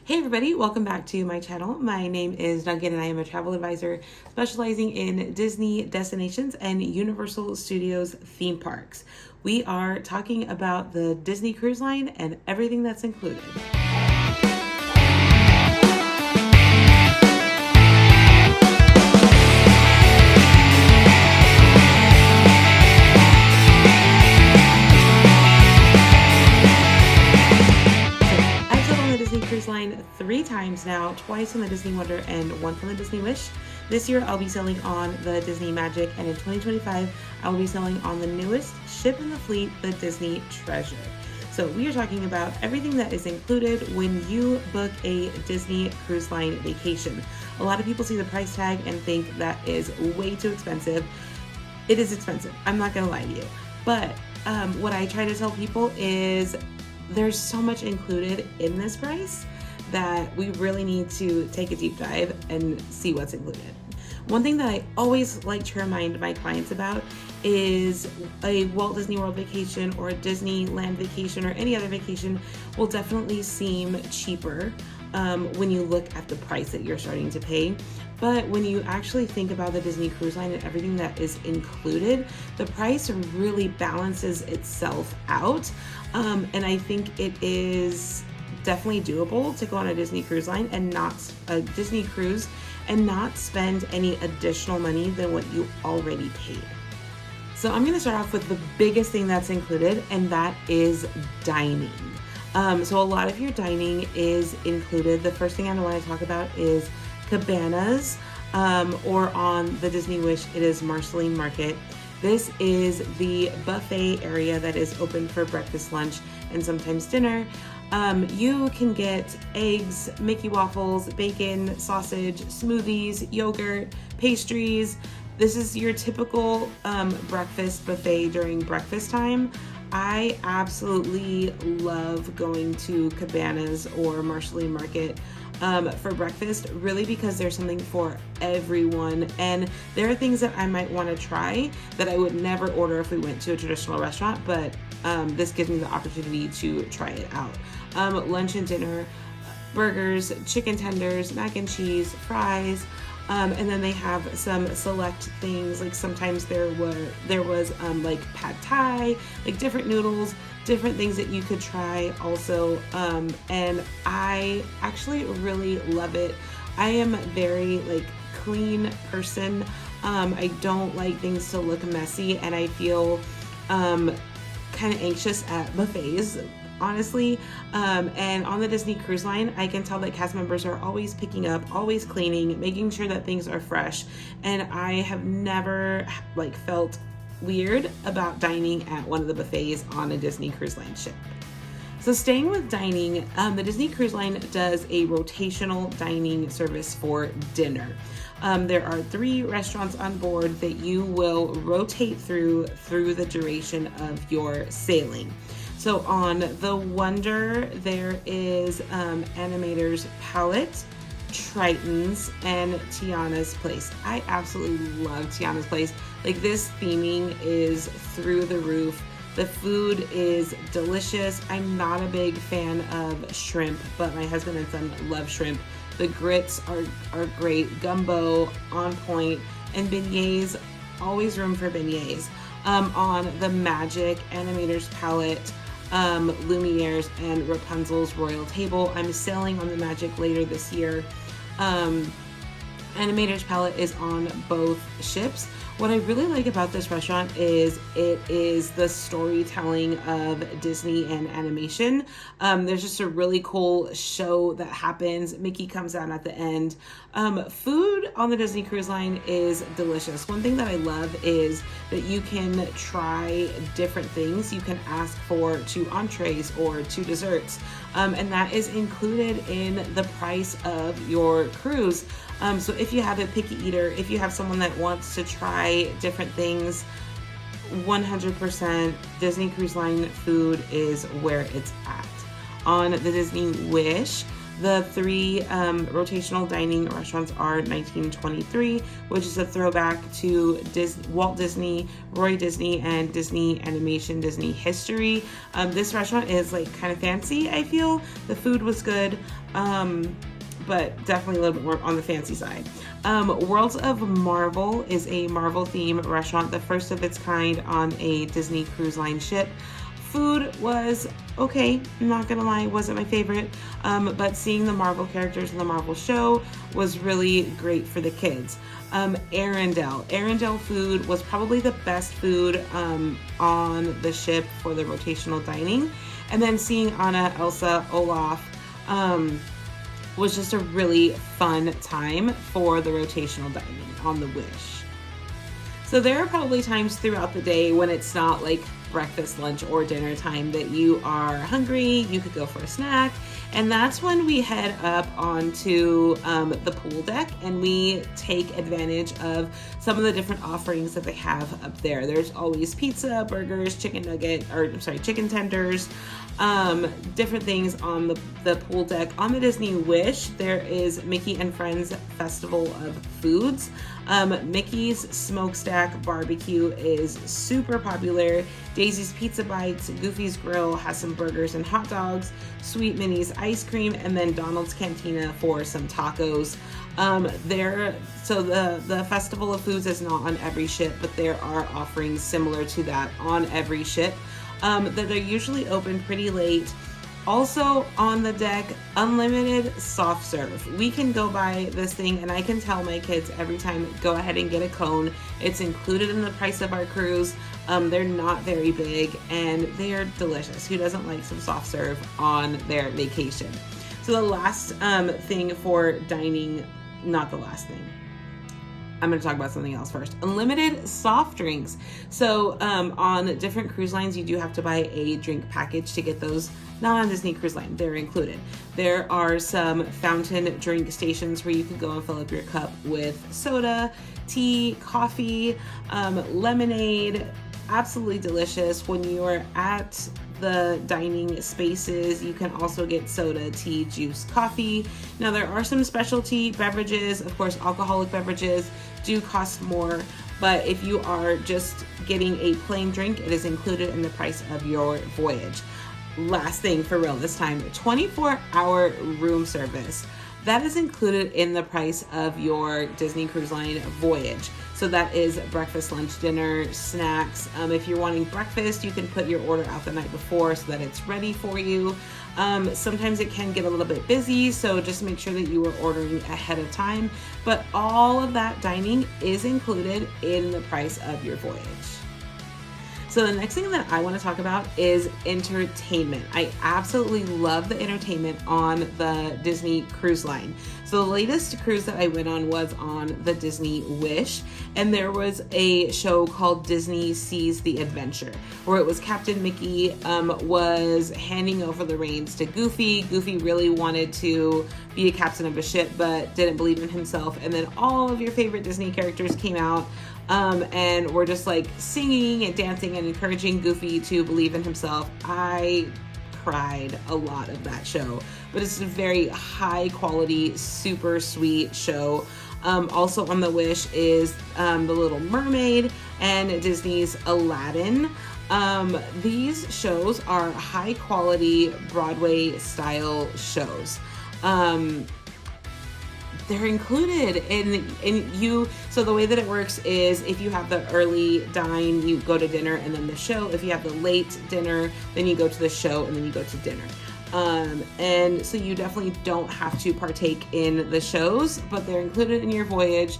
Hey everybody, welcome back to my channel. My name is Duncan and I am a travel advisor specializing in Disney destinations and Universal Studios theme parks. We are talking about the Disney Cruise Line and everything that's included. Cruise Line 3 times now, twice on the Disney Wonder and once on the Disney Wish. This year I'll be sailing on the Disney Magic, and in 2025 I will be sailing on the newest ship in the fleet, the Disney Treasure. So we are talking about everything that is included when you book a Disney Cruise Line vacation. A lot of people see the price tag and think that is way too expensive. It is expensive, I'm not gonna lie to you. But what I try to tell people is there's so much included in this price that we really need to take a deep dive and see what's included. One thing that I always like to remind my clients about is a Walt Disney World vacation or a Disneyland vacation or any other vacation will definitely seem cheaper when you look at the price that you're starting to pay. But when you actually think about the Disney Cruise Line and everything that is included, the price really balances itself out. And I think it is definitely doable to go on a Disney Cruise Line and not a Disney cruise and not spend any additional money than what you already paid. So I'm gonna start off with the biggest thing that's included, and that is dining. So a lot of your dining is included. The first thing I want to talk about is cabanas, or on the Disney Wish, it is Marceline Market. This is the buffet area that is open for breakfast, lunch, and sometimes dinner. You can get eggs, Mickey waffles, bacon, sausage, smoothies, yogurt, pastries. This is your typical breakfast buffet during breakfast time. I absolutely love going to cabanas or Marceline Market for breakfast, really, because there's something for everyone, and there are things that I might want to try that I would never order if we went to a traditional restaurant, but this gives me the opportunity to try it out. Lunch and dinner, burgers, chicken tenders, mac and cheese, fries, and then they have some select things, like sometimes there was like pad thai, like different noodles, different things that you could try also, and I actually really love it. I am a very clean person. I don't like things to look messy, and I feel kind of anxious at buffets, honestly. And on the Disney Cruise Line, I can tell that cast members are always picking up, always cleaning, making sure that things are fresh, and I have never felt weird about dining at one of the buffets on a Disney Cruise Line ship. So staying with dining, the Disney Cruise Line does a rotational dining service for dinner. There are 3 restaurants on board that you will rotate through the duration of your sailing. So on the Wonder, there is Animator's Palette, Triton's, and Tiana's Place. I absolutely love Tiana's Place. This theming is through the roof. The food is delicious. I'm not a big fan of shrimp, but my husband and son love shrimp. The grits are great, gumbo on point, and beignets, always room for beignets. On the Magic, Animator's Palette, Lumiere's, and Rapunzel's Royal Table. I'm sailing on the Magic later this year. Animator's Palette is on both ships. What I really like about this restaurant is it is the storytelling of Disney and animation. There's just a really cool show that happens. Mickey comes out at the end. Food on the Disney Cruise Line is delicious. One thing that I love is that you can try different things. You can ask for 2 entrees or 2 desserts, and that is included in the price of your cruise. So if you have a picky eater, if you have someone that wants to try different things, 100% Disney Cruise Line food is where it's at. On the Disney Wish, the 3 rotational dining restaurants are 1923, which is a throwback to Walt Disney, Roy Disney, and Disney Animation, Disney history. This restaurant is kind of fancy, I feel. The food was good. but definitely a little bit more on the fancy side. Worlds of Marvel is a Marvel themed restaurant, the first of its kind on a Disney Cruise Line ship. Food was okay, I'm not gonna lie, wasn't my favorite, but seeing the Marvel characters in the Marvel show was really great for the kids. Arendelle food was probably the best food on the ship for the rotational dining. And then seeing Anna, Elsa, Olaf was just a really fun time for the rotational dining on the Wish. So there are probably times throughout the day when it's not like breakfast, lunch, or dinner time that you are hungry, you could go for a snack, and that's when we head up onto the pool deck and we take advantage of some of the different offerings that they have up there. There's always pizza, burgers, chicken tenders, different things on the pool deck. On the Disney Wish, there is Mickey and Friends Festival of Foods. Mickey's Smokestack Barbecue is super popular. Daisy's Pizza Bites, Goofy's Grill has some burgers and hot dogs, Sweet Minnie's ice cream, and then Donald's Cantina for some tacos. So the Festival of Foods is not on every ship, but there are offerings similar to that on every ship. That they're usually open pretty late. Also on the deck, unlimited soft serve. We can go buy this thing and I can tell my kids every time, go ahead and get a cone. It's included in the price of our cruise. They're not very big and they are delicious. Who doesn't like some soft serve on their vacation? So the last thing for dining, not the last thing. I'm going to talk about something else first. Unlimited soft drinks. So on different cruise lines, you do have to buy a drink package to get those. Not on Disney Cruise Line, they're included. There are some fountain drink stations where you can go and fill up your cup with soda, tea, coffee, lemonade. Absolutely delicious. When you are at the dining spaces, you can also get soda, tea, juice, coffee. Now there are some specialty beverages. Of course, alcoholic beverages do cost more, but if you are just getting a plain drink, it is included in the price of your voyage. Last thing for real this time, 24-hour room service. That is included in the price of your Disney Cruise Line voyage. So that is breakfast, lunch, dinner, snacks. If you're wanting breakfast, you can put your order out the night before so that it's ready for you. Sometimes it can get a little bit busy, so just make sure that you are ordering ahead of time. But all of that dining is included in the price of your voyage. So the next thing that I want to talk about is entertainment. I absolutely love the entertainment on the Disney Cruise Line. So the latest cruise that I went on was on the Disney Wish, and there was a show called Disney Sees the Adventure, where it was Captain Mickey was handing over the reins to Goofy. Goofy really wanted to be a captain of a ship, but didn't believe in himself. And then all of your favorite Disney characters came out and we're just like singing and dancing and encouraging Goofy to believe in himself. I cried a lot of that show, but it's a very high quality, super sweet show. Also on the Wish is The Little Mermaid and Disney's Aladdin. These shows are high quality Broadway style shows. They're included in you. So the way that it works is if you have the early dine, you go to dinner and then the show. If you have the late dinner, then you go to the show and then you go to dinner. And so you definitely don't have to partake in the shows, but they're included in your voyage.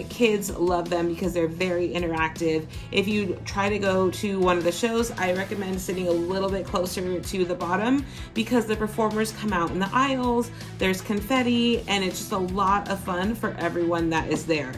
Kids love them because they're very interactive. If you try to go to one of the shows, I recommend sitting a little bit closer to the bottom because the performers come out in the aisles, there's confetti, and it's just a lot of fun for everyone that is there.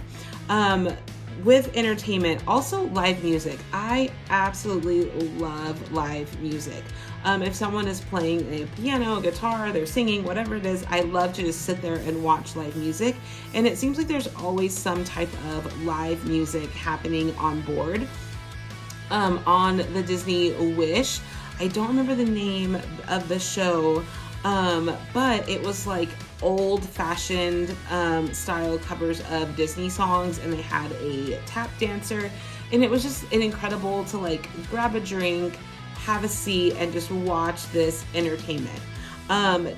With entertainment, also live music. I absolutely love live music. If someone is playing a piano, guitar, they're singing, whatever it is, I love to just sit there and watch live music. And it seems like there's always some type of live music happening on board. On the Disney Wish, I don't remember the name of the show, but it was like old-fashioned style covers of Disney songs, and they had a tap dancer, and it was just incredible to like grab a drink, have a seat, and just watch this entertainment.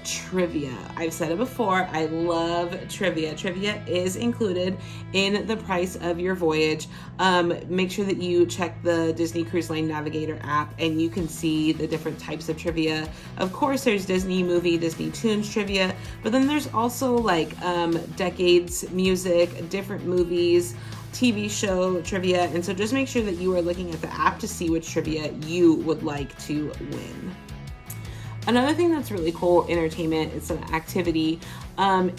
Trivia. I've said it before. I love trivia. Trivia is included in the price of your voyage. Make sure that you check the Disney Cruise Line Navigator app and you can see the different types of trivia. Of course, there's Disney movie, Disney Tunes trivia, but then there's also like decades music, different movies, TV show trivia. And so just make sure that you are looking at the app to see which trivia you would like to win. Another thing that's really cool, entertainment, it's an activity,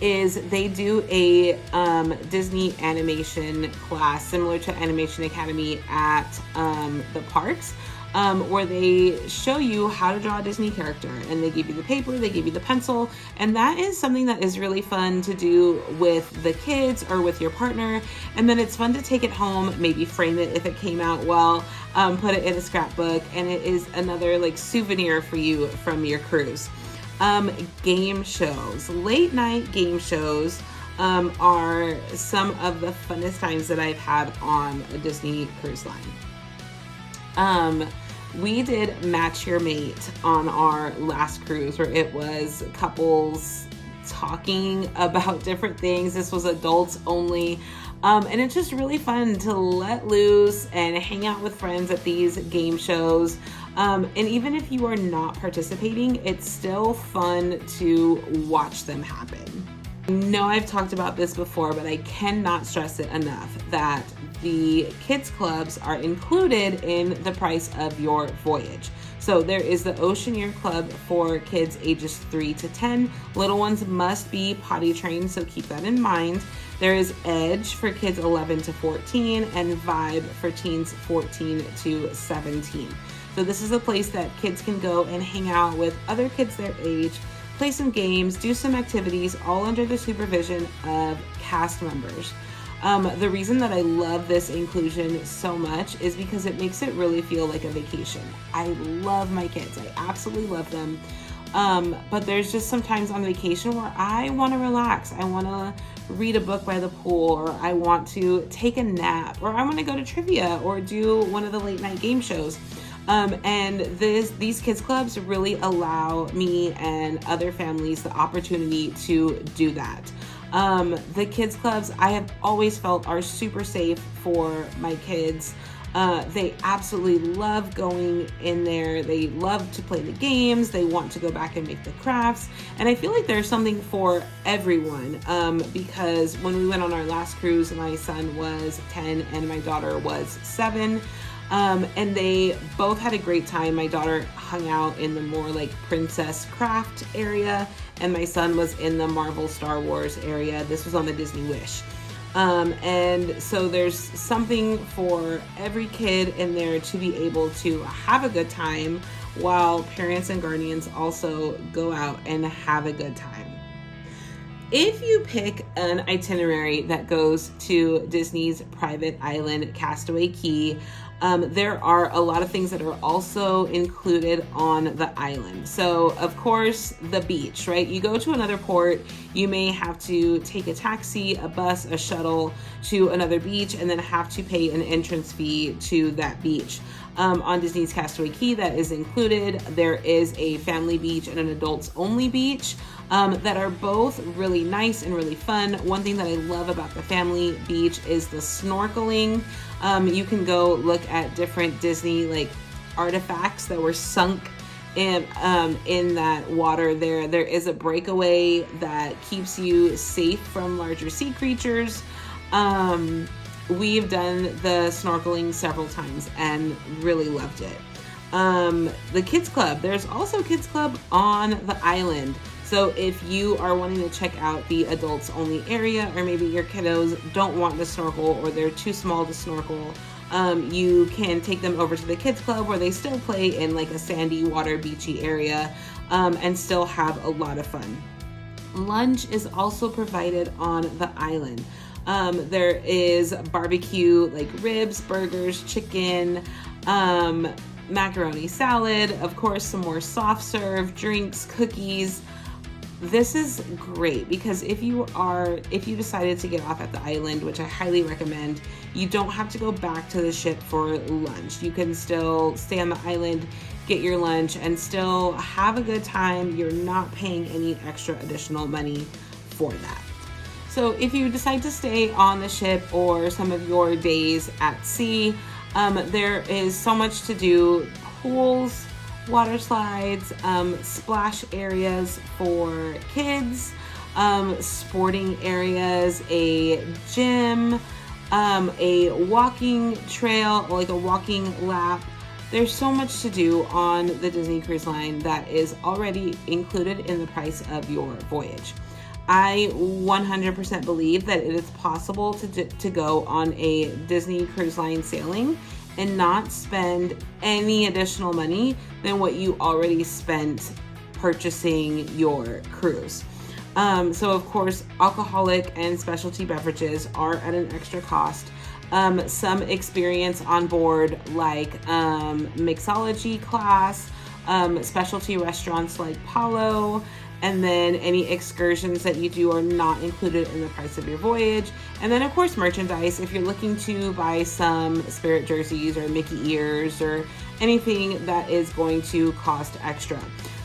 is they do a Disney animation class similar to Animation Academy at the parks, where they show you how to draw a Disney character, and they give you the paper, they give you the pencil, and that is something that is really fun to do with the kids or with your partner. And then it's fun to take it home, maybe frame it if it came out well, put it in a scrapbook, and it is another like souvenir for you from your cruise. Game shows, late night game shows are some of the funnest times that I've had on a Disney cruise line. We did Match Your Mate on our last cruise, where it was couples talking about different things. This was adults only. And it's just really fun to let loose and hang out with friends at these game shows. And even if you are not participating, it's still fun to watch them happen. I know I've talked about this before, but I cannot stress it enough that the kids clubs are included in the price of your voyage. So there is the Oceaneer Club for kids ages 3 to 10. Little ones must be potty trained, so keep that in mind. There is Edge for kids 11 to 14 and Vibe for teens 14 to 17. So this is a place that kids can go and hang out with other kids their age, play some games, do some activities, all under the supervision of cast members. The reason that I love this inclusion so much is because it makes it really feel like a vacation. I love my kids. I absolutely love them. But there's just sometimes on vacation where I want to relax. I want to read a book by the pool, or I want to take a nap, or I want to go to trivia or do one of the late night game shows. And these kids clubs really allow me and other families the opportunity to do that. The kids clubs, I have always felt, are super safe for my kids. They absolutely love going in there. They love to play the games. They want to go back and make the crafts. And I feel like there's something for everyone, because when we went on our last cruise, my son was 10 and my daughter was 7. And they both had a great time. My daughter hung out in the more like princess craft area, and my son was in the Marvel Star Wars area. This was on the Disney Wish. And so there's something for every kid in there to be able to have a good time, while parents and guardians also go out and have a good time. If you pick an itinerary that goes to Disney's private island, Castaway Cay, there are a lot of things that are also included on the island. So, of course, the beach, right? You go to another port, you may have to take a taxi, a bus, a shuttle to another beach, and then have to pay an entrance fee to that beach. On Disney's Castaway Cay, that is included. There is a family beach and an adults only beach that are both really nice and really fun. One thing that I love about the family beach is the snorkeling. You can go look at different Disney like artifacts that were sunk in that water there. There is a breakaway that keeps you safe from larger sea creatures. We've done the snorkeling several times and really loved it. The Kids Club, there's also Kids Club on the island. So if you are wanting to check out the adults only area, or maybe your kiddos don't want to snorkel or they're too small to snorkel, you can take them over to the Kids Club, where they still play in like a sandy water beachy area, and still have a lot of fun. Lunch is also provided on the island. There is barbecue, like ribs, burgers, chicken, macaroni salad, of course, some more soft serve, drinks, cookies. This is great because if you decided to get off at the island, which I highly recommend, you don't have to go back to the ship for lunch. You can still stay on the island, get your lunch, and still have a good time. You're not paying any extra additional money for that. So if you decide to stay on the ship or some of your days at sea, there is so much to do. Pools, water slides, splash areas for kids, sporting areas, a gym, a walking trail, like a walking lap. There's so much to do on the Disney Cruise Line that is already included in the price of your voyage. I 100% believe that it is possible to go on a Disney Cruise Line sailing and not spend any additional money than what you already spent purchasing your cruise. So of course, alcoholic and specialty beverages are at an extra cost. Some experience on board, like mixology class, specialty restaurants like Palo, and then any excursions that you do are not included in the price of your voyage. And then of course, merchandise. If you're looking to buy some Spirit jerseys or Mickey ears or anything that is going to cost extra.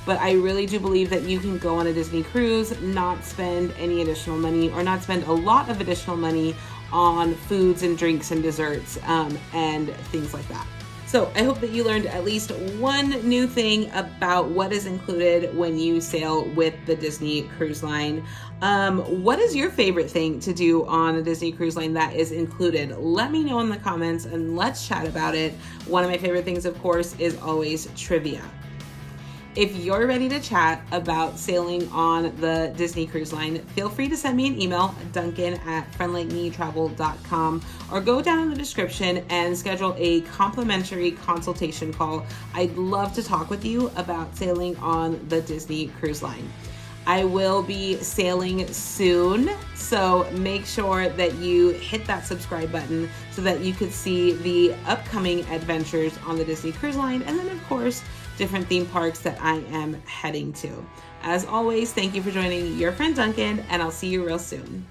But I really do believe that you can go on a Disney cruise, not spend any additional money, or not spend a lot of additional money on foods and drinks and desserts and things like that. So I hope that you learned at least one new thing about what is included when you sail with the Disney Cruise Line. What is your favorite thing to do on a Disney Cruise Line that is included? Let me know in the comments and let's chat about it. One of my favorite things, of course, is always trivia. If you're ready to chat about sailing on the Disney Cruise Line, feel free to send me an email, duncan@friendlikemetravel.com, or go down in the description and schedule a complimentary consultation call. I'd love to talk with you about sailing on the Disney Cruise Line. I will be sailing soon, so make sure that you hit that subscribe button so that you could see the upcoming adventures on the Disney Cruise Line, and then of course, different theme parks that I am heading to. As always, thank you for joining your friend Duncan, and I'll see you real soon.